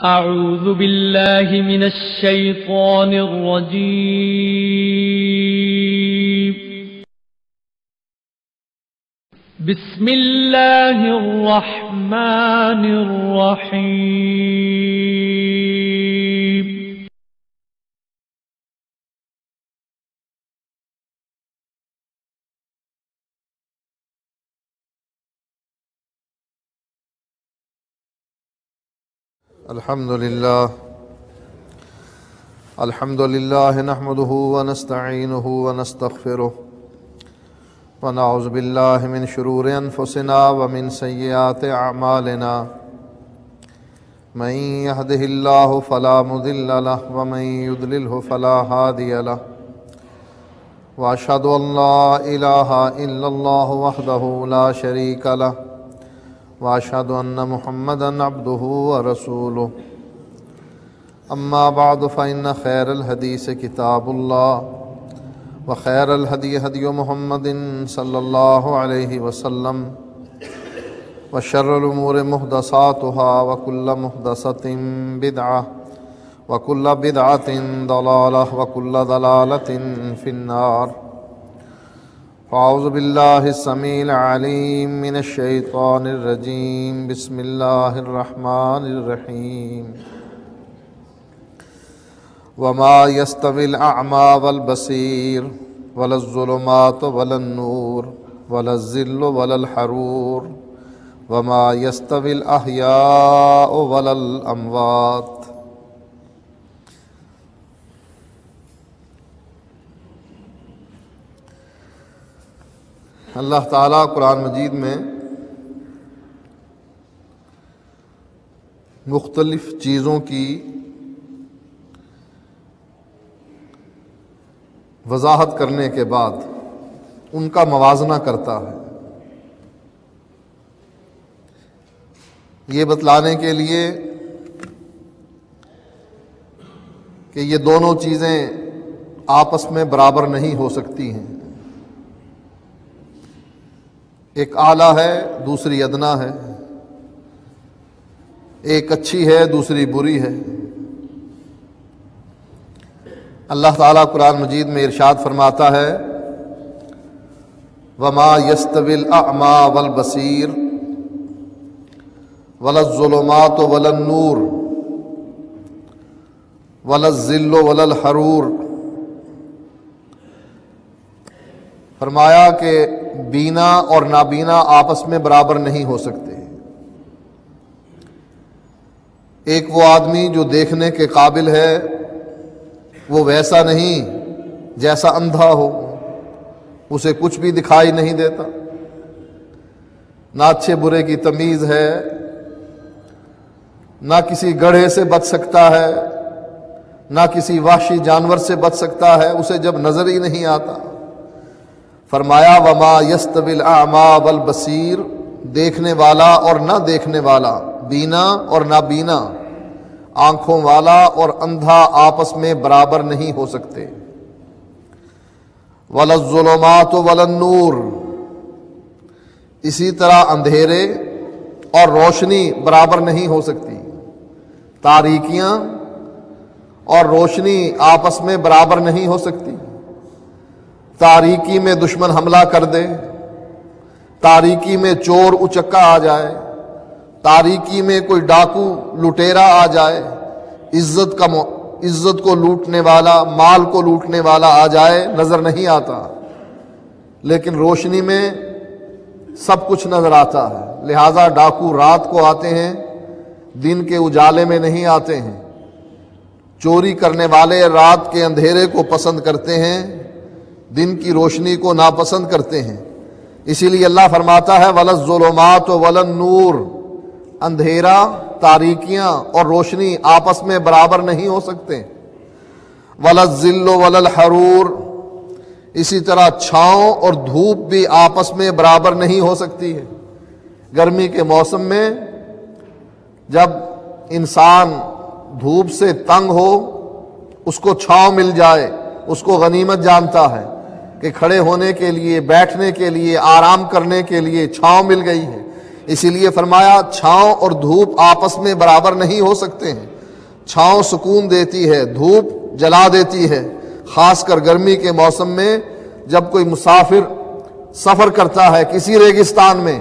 أعوذ بالله من الشيطان الرجيم. بسم الله الرحمن الرحيم. الحمد لله نحمده ونستعينه ونستغفره ونعوذ بالله من شرور أنفسنا ومن سيئات أعمالنا. من يهده الله فلا مضل له ومن يضلله فلا هادي له. وأشهد أن لا إله إلا الله وحده لا شريك له وأشهد أن محمدًا عبده ورسوله. أما بعد فإن خير الحديث كتاب الله وخير الهدي هدي محمد صلى الله عليه وسلم وشر الأمور محدثاتها وكل محدثة بدعة وكل بدعة ضلالة وكل ضلالة في النار. فأعوذ بالله السميع العليم من الشيطان الرجيم. بسم الله الرحمن الرحيم. وما يستوي الأعمى والبصير ولا الظلمات ولا النور ولا الظل ولا الحرور وما يستوي الأحياء ولا الأموات. اللہ تعالیٰ قرآن مجید میں مختلف چیزوں کی وضاحت کرنے کے بعد ان کا موازنہ کرتا ہے، یہ بتلانے کے لیے کہ یہ دونوں چیزیں آپس میں برابر نہیں ہو سکتی ہیں، ایک اعلیٰ ہے دوسری ادنا ہے، ایک اچھی ہے دوسری بری ہے۔ اللہ تعالیٰ قرآن مجید میں ارشاد فرماتا ہے وما يستوي الأعمى والبصير ولا الظلمات ولا النور ولا الظل ولا الحرور۔ فرمایا کہ بینا اور نابینا آپس میں برابر نہیں ہو سکتے۔ ایک وہ آدمی جو دیکھنے کے قابل ہے وہ ویسا نہیں جیسا اندھا ہو، اسے کچھ بھی دکھائی نہیں دیتا، نہ اچھے برے کی تمیز ہے، نہ کسی گڑھے سے بچ سکتا ہے، نہ کسی وحشی جانور سے بچ سکتا ہے، اسے جب نظر ہی نہیں آتا۔ فرمایا وما یستوی الاعمی والبصیر، دیکھنے والا اور نہ دیکھنے والا، بینا اور نابینا، آنکھوں والا اور اندھا آپس میں برابر نہیں ہو سکتے۔ ولا الظلمات ولا النور، اسی طرح اندھیرے اور روشنی برابر نہیں ہو سکتی، تاریکیاں اور روشنی آپس میں برابر نہیں ہو سکتی۔ تاریکی میں دشمن حملہ کر دے، تاریکی میں چور اچکا آ جائے، تاریکی میں کوئی ڈاکو لٹیرا آ جائے، عزت کو لوٹنے والا، مال کو لوٹنے والا آ جائے، نظر نہیں آتا، لیکن روشنی میں سب کچھ نظر آتا ہے۔ لہذا ڈاکو رات کو آتے ہیں، دن کے اجالے میں نہیں آتے ہیں۔ چوری کرنے والے رات کے اندھیرے کو پسند کرتے ہیں، دن کی روشنی کو ناپسند کرتے ہیں۔ اسی لیے اللہ فرماتا ہے ولا الظلمات ولا النور، اندھیرا، تاریکیاں اور روشنی آپس میں برابر نہیں ہو سکتے۔ ولا الظل ولا الحرور، اسی طرح چھاؤں اور دھوپ بھی آپس میں برابر نہیں ہو سکتی ہے۔ گرمی کے موسم میں جب انسان دھوپ سے تنگ ہو، اس کو چھاؤں مل جائے، اس کو غنیمت جانتا ہے کہ کھڑے ہونے کے لیے، بیٹھنے کے لیے، آرام کرنے کے لیے چھاؤں مل گئی ہے۔ اسی لیے فرمایا چھاؤں اور دھوپ آپس میں برابر نہیں ہو سکتے ہیں۔ چھاؤں سکون دیتی ہے، دھوپ جلا دیتی ہے۔ خاص کر گرمی کے موسم میں جب کوئی مسافر سفر کرتا ہے کسی ریگستان میں،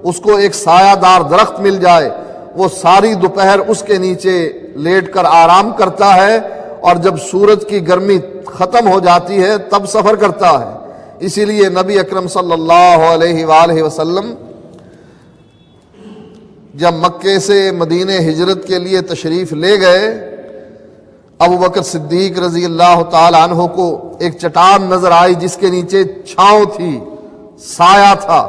اس کو ایک سایہ دار درخت مل جائے، وہ ساری دوپہر اس کے نیچے لیٹ کر آرام کرتا ہے، اور جب سورج کی گرمی ختم ہو جاتی ہے تب سفر کرتا ہے۔ اسی لیے نبی اکرم صلی اللہ علیہ وآلہ وسلم جب مکے سے مدینہ ہجرت کے لیے تشریف لے گئے، ابو بکر صدیق رضی اللہ تعالی عنہ کو ایک چٹان نظر آئی جس کے نیچے چھاؤں تھی، سایہ تھا۔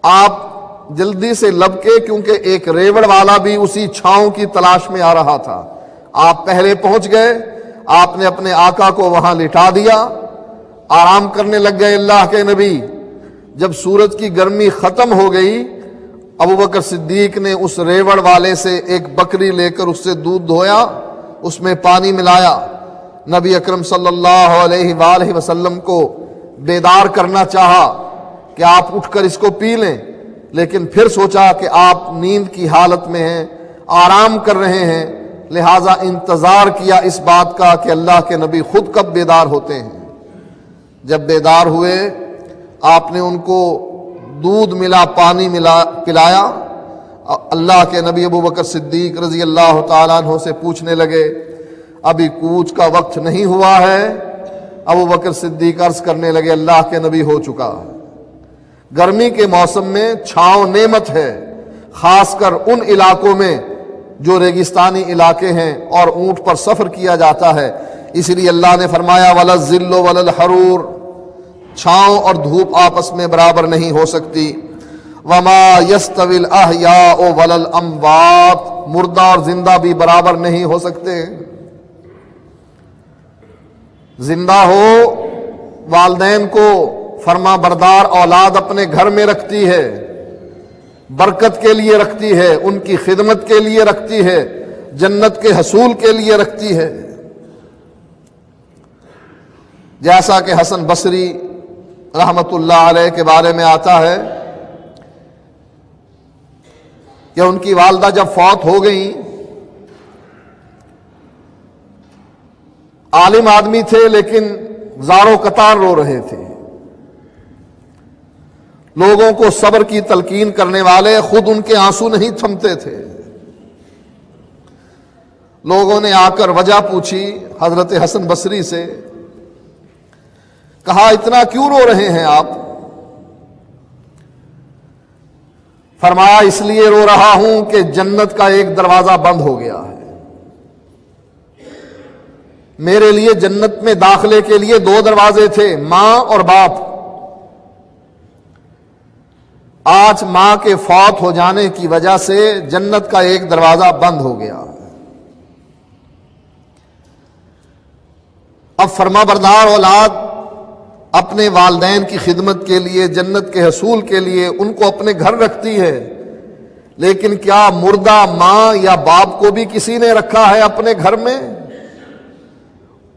آپ جلدی سے لبکے، کیونکہ ایک ریوڑ والا بھی اسی چھاؤں کی تلاش میں آ رہا تھا۔ آپ پہلے پہنچ گئے، آپ نے اپنے آقا کو وہاں لٹا دیا، آرام کرنے لگ گئے اللہ کے نبی۔ جب سورج کی گرمی ختم ہو گئی، ابو بکر صدیق نے اس ریوڑ والے سے ایک بکری لے کر اس سے دودھ دھویا، اس میں پانی ملایا، نبی اکرم صلی اللہ علیہ وآلہ وسلم کو بیدار کرنا چاہا کہ آپ اٹھ کر اس کو پی لیں، لیکن پھر سوچا کہ آپ نیند کی حالت میں ہیں، آرام کر رہے ہیں، لہٰذا انتظار کیا اس بات کا کہ اللہ کے نبی خود کب بیدار ہوتے ہیں۔ جب بیدار ہوئے، آپ نے ان کو دودھ ملا، پانی ملا، پلایا۔ اللہ کے نبی ابو بکر صدیق رضی اللہ تعالیٰ عنہ سے پوچھنے لگے، ابھی کوچ کا وقت نہیں ہوا ہے؟ ابو بکر صدیق عرض کرنے لگے، اللہ کے نبی ہو چکا ہے۔ گرمی کے موسم میں چھاؤں نعمت ہے، خاص کر ان علاقوں میں جو ریگستانی علاقے ہیں اور اونٹ پر سفر کیا جاتا ہے۔ اس لیے اللہ نے فرمایا وَلَا الظِّلُّ وَلَا الْحَرُورُ، چھاؤں اور دھوپ آپس میں برابر نہیں ہو سکتی۔ وَمَا يَسْتَوِي الْأَحْيَاءُ وَلَا الْأَمْوَاتُ، مردہ اور زندہ بھی برابر نہیں ہو سکتے۔ زندہ ہو، والدین کو فرما بردار اولاد اپنے گھر میں رکھتی ہے، برکت کے لیے رکھتی ہے، ان کی خدمت کے لیے رکھتی ہے، جنت کے حصول کے لیے رکھتی ہے۔ جیسا کہ حسن بصری رحمت اللہ علیہ کے بارے میں آتا ہے کہ ان کی والدہ جب فوت ہو گئیں، عالم آدمی تھے لیکن زار و قطار رو رہے تھے، لوگوں کو صبر کی تلقین کرنے والے، خود ان کے آنسو نہیں تھمتے تھے۔ لوگوں نے آ کر وجہ پوچھی حضرت حسن بصری سے، کہا اتنا کیوں رو رہے ہیں آپ؟ فرمایا اس لیے رو رہا ہوں کہ جنت کا ایک دروازہ بند ہو گیا ہے۔ میرے لیے جنت میں داخلے کے لیے دو دروازے تھے، ماں اور باپ۔ آج ماں کے فوت ہو جانے کی وجہ سے جنت کا ایک دروازہ بند ہو گیا۔ اب فرما بردار اولاد اپنے والدین کی خدمت کے لیے، جنت کے حصول کے لیے ان کو اپنے گھر رکھتی ہے، لیکن کیا مردہ ماں یا باپ کو بھی کسی نے رکھا ہے اپنے گھر میں؟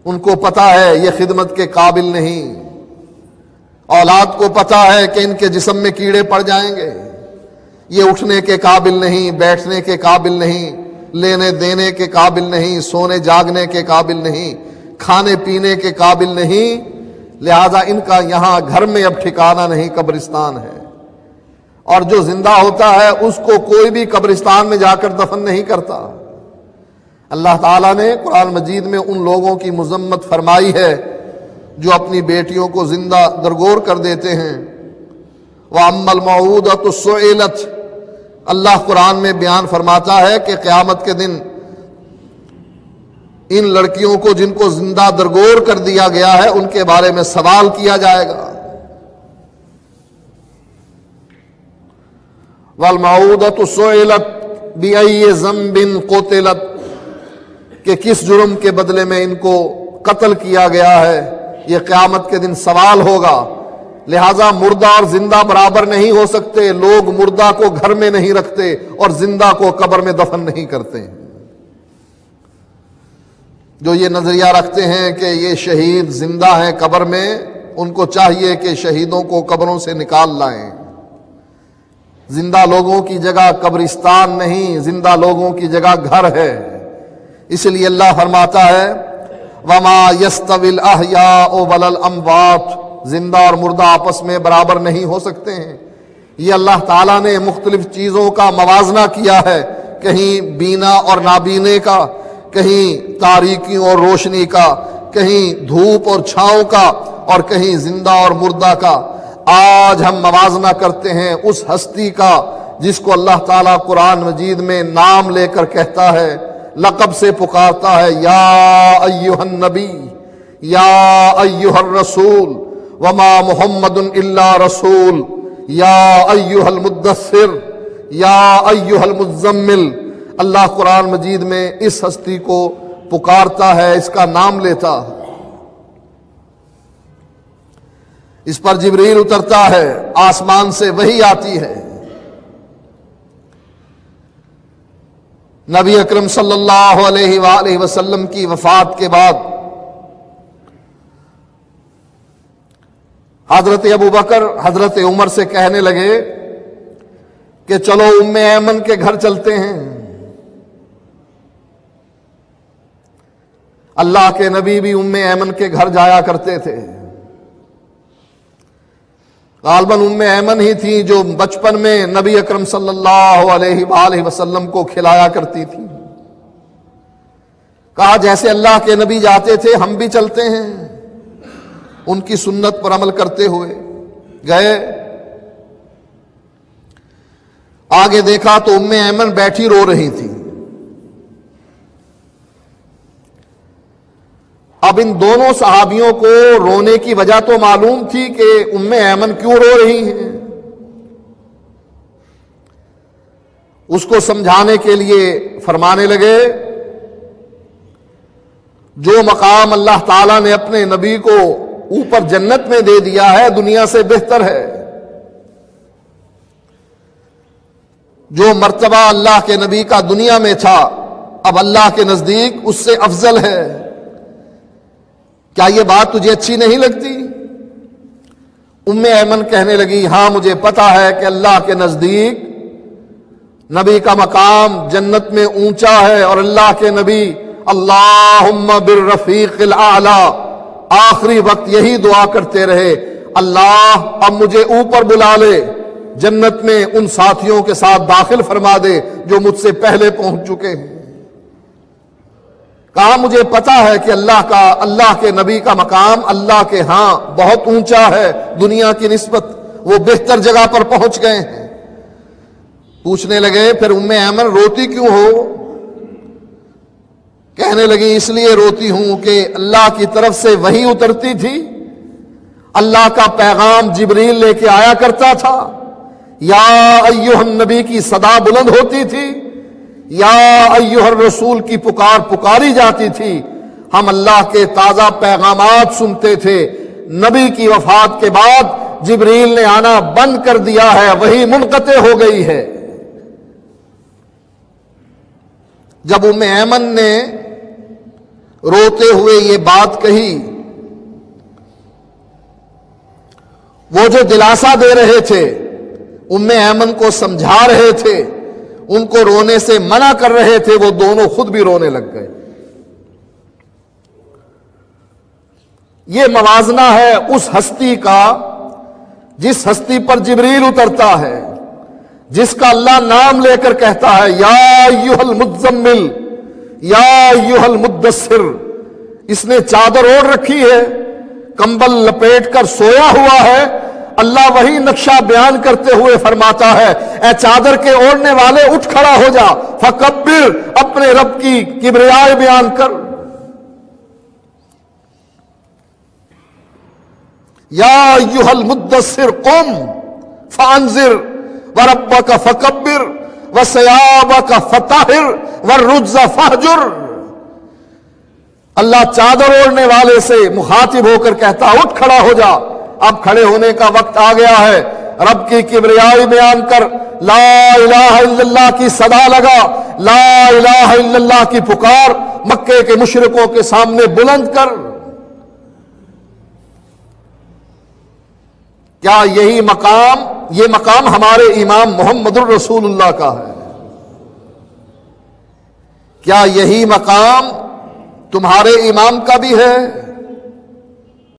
ان کو پتا ہے یہ خدمت کے قابل نہیں، اولاد کو پتا ہے کہ ان کے جسم میں کیڑے پڑ جائیں گے، یہ اٹھنے کے قابل نہیں، بیٹھنے کے قابل نہیں، لینے دینے کے قابل نہیں، سونے جاگنے کے قابل نہیں، کھانے پینے کے قابل نہیں، لہذا ان کا یہاں گھر میں اب ٹھکانہ نہیں، قبرستان ہے۔ اور جو زندہ ہوتا ہے اس کو کوئی بھی قبرستان میں جا کر دفن نہیں کرتا۔ اللہ تعالیٰ نے قرآن مجید میں ان لوگوں کی مذمت فرمائی ہے جو اپنی بیٹیوں کو زندہ درگور کر دیتے ہیں۔ وَأَمَّا الْمَوْعُودَةُ سُئِلَتْ، اللہ قرآن میں بیان فرماتا ہے کہ قیامت کے دن ان لڑکیوں کو جن کو زندہ درگور کر دیا گیا ہے ان کے بارے میں سوال کیا جائے گا۔ وَالْمَوْعُودَةُ سُئِلَتْ بِأَيِّ ذَنبٍ قُتِلَتْ، کہ کس جرم کے بدلے میں ان کو قتل کیا گیا ہے، یہ قیامت کے دن سوال ہوگا۔ لہٰذا مردہ اور زندہ برابر نہیں ہو سکتے، لوگ مردہ کو گھر میں نہیں رکھتے اور زندہ کو قبر میں دفن نہیں کرتے۔ جو یہ نظریہ رکھتے ہیں کہ یہ شہید زندہ ہیں قبر میں، ان کو چاہیے کہ شہیدوں کو قبروں سے نکال لائیں۔ زندہ لوگوں کی جگہ قبرستان نہیں، زندہ لوگوں کی جگہ گھر ہے۔ اس لیے اللہ فرماتا ہے وَمَا يَسْتَوِي الْأَحْيَاءُ وَلَا الْأَمْوَاتُ، زندہ اور مردہ آپس میں برابر نہیں ہو سکتے ہیں۔ یہ اللہ تعالیٰ نے مختلف چیزوں کا موازنہ کیا ہے، کہیں بینا اور نابینے کا، کہیں تاریکی اور روشنی کا، کہیں دھوپ اور چھاؤں کا، اور کہیں زندہ اور مردہ کا۔ آج ہم موازنہ کرتے ہیں اس ہستی کا جس کو اللہ تعالیٰ قرآن مجید میں نام لے کر کہتا ہے، لقب سے پکارتا ہے، یا ایھا النبی، یا ایھا الرسول، وما محمد الا رسول، یا ایھا المدثر، یا ایھا المزمل۔ اللہ قرآن مجید میں اس ہستی کو پکارتا ہے، اس کا نام لیتا ہے۔ اس پر جبریل اترتا ہے، آسمان سے وحی آتی ہے۔ نبی اکرم صلی اللہ علیہ وآلہ وسلم کی وفات کے بعد حضرت ابوبکر حضرت عمر سے کہنے لگے کہ چلو ام ایمن کے گھر چلتے ہیں۔ اللہ کے نبی بھی ام ایمن کے گھر جایا کرتے تھے۔ غالباً ام ایمن ہی تھی جو بچپن میں نبی اکرم صلی اللہ علیہ وآلہ وسلم کو کھلایا کرتی تھی۔ کہا جیسے اللہ کے نبی جاتے تھے ہم بھی چلتے ہیں، ان کی سنت پر عمل کرتے ہوئے گئے۔ آگے دیکھا تو ام ایمن بیٹھی رو رہی تھی۔ اب ان دونوں صحابیوں کو رونے کی وجہ تو معلوم تھی کہ ام ایمن کیوں رو رہی ہیں۔ اس کو سمجھانے کے لیے فرمانے لگے جو مقام اللہ تعالیٰ نے اپنے نبی کو اوپر جنت میں دے دیا ہے دنیا سے بہتر ہے، جو مرتبہ اللہ کے نبی کا دنیا میں تھا اب اللہ کے نزدیک اس سے افضل ہے۔ کیا یہ بات تجھے اچھی نہیں لگتی؟ ام ایمن کہنے لگی ہاں مجھے پتا ہے کہ اللہ کے نزدیک نبی کا مقام جنت میں اونچا ہے، اور اللہ کے نبی اللہم بالرفیق الاعلی آخری وقت یہی دعا کرتے رہے، اللہ اب مجھے اوپر بلا لے، جنت میں ان ساتھیوں کے ساتھ داخل فرما دے جو مجھ سے پہلے پہنچ چکے ہیں۔ کہا مجھے پتا ہے کہ اللہ کے نبی کا مقام اللہ کے ہاں بہت اونچا ہے، دنیا کی نسبت وہ بہتر جگہ پر پہنچ گئے ہیں۔ پوچھنے لگے پھر ام ایمن روتی کیوں ہو؟ کہنے لگی اس لیے روتی ہوں کہ اللہ کی طرف سے وحی اترتی تھی، اللہ کا پیغام جبریل لے کے آیا کرتا تھا، یا ایھا النبی کی صدا بلند ہوتی تھی، یا ایھا الرسول کی پکار پکاری جاتی تھی، ہم اللہ کے تازہ پیغامات سنتے تھے۔ نبی کی وفات کے بعد جبریل نے آنا بند کر دیا ہے، وہی منقطع ہو گئی ہے۔ جب ام ایمن نے روتے ہوئے یہ بات کہی، وہ جو دلاسا دے رہے تھے، ام ایمن کو سمجھا رہے تھے، ان کو رونے سے منع کر رہے تھے، وہ دونوں خود بھی رونے لگ گئے۔ یہ موازنہ ہے اس ہستی کا جس ہستی پر جبریل اترتا ہے، جس کا اللہ نام لے کر کہتا ہے یا ایھا المزمل، یا ایھا المدثر۔ اس نے چادر اوڑھ رکھی ہے، کمبل لپیٹ کر سویا ہوا ہے، اللہ وہی نقشہ بیان کرتے ہوئے فرماتا ہے اے چادر کے اوڑھنے والے اٹھ کھڑا ہو جا، فکبر، اپنے رب کی کبریائی بیان کر۔ یا ایھا المدثر قم فانذر وربک فکبر وثیابک فطہر والرجز فہجر۔ اللہ چادر اوڑھنے والے سے مخاطب ہو کر کہتا اٹھ کھڑا ہو جا، اب کھڑے ہونے کا وقت آ گیا ہے، رب کی کبریائی بیان کر، لا الہ الا اللہ کی صدا لگا، لا الہ الا اللہ کی پکار مکے کے مشرکوں کے سامنے بلند کر۔ کیا یہی مقام یہ مقام ہمارے امام محمد الرسول اللہ کا ہے۔ کیا یہی مقام تمہارے امام کا بھی ہے؟